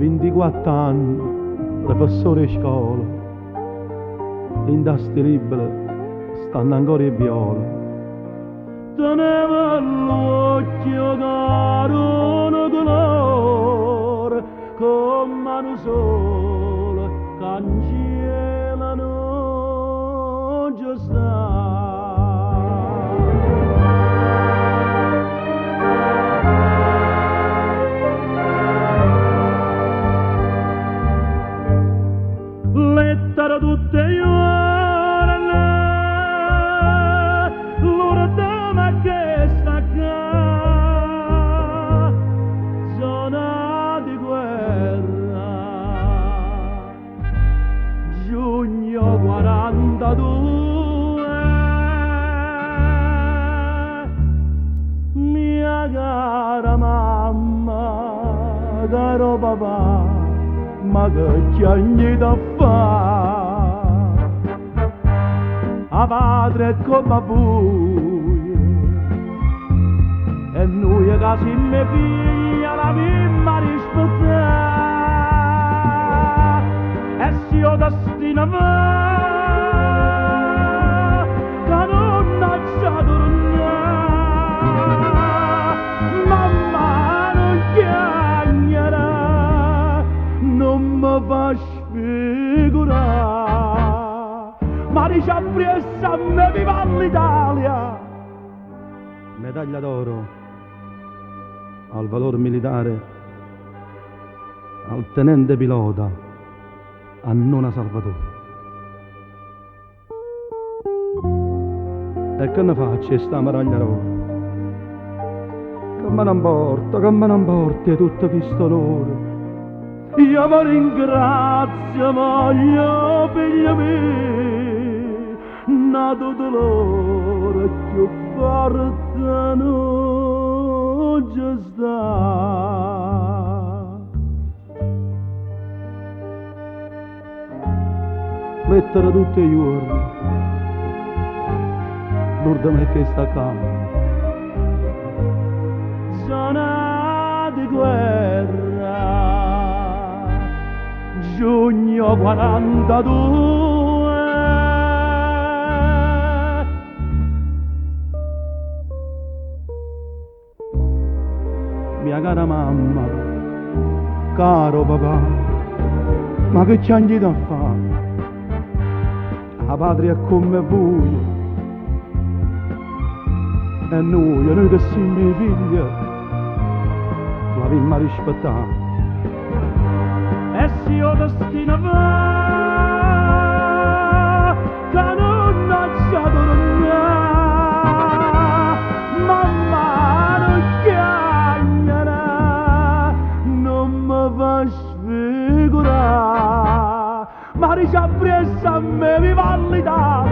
24 anni, professore di scuola, in tasti libri stanno ancora i viola. Teneva l'occhio caro un colore, con mano sola cancellano già sta. Lettera tutte ore, l'ora dama che sta qua, zona di guerra, giugno 42, mia cara mamma, caro papà, ma che c'è da fare? A padre è come voi, e noi che si me figlia la vimma rispettare, e se io destino va, che non c'è tornare, mamma non chiagnerà, non mi fa sfigurare, ma dice appresso a me viva l'Italia. Medaglia d'oro al valor militare al tenente pilota a Nona Salvatore. E che ne faccio sta medaglia d'oro? Che me ne importa tutto questo onore? Io vi ringrazio, mio figlio mio, nato dolore più forte non c'è sta. Lettera tutti i giorni, l'urda me che sta qua, zona di guerra, giugno 42, mia cara mamma, caro papà, ma che c'è da fare? La patria è come voi, e noi che siamo i figli, la vimma rispettare. E se io destino va, che non c'è tornare, mamma non chiagnerà, non mi fa sfigurare, ma dice appresso a me viva l'Italia.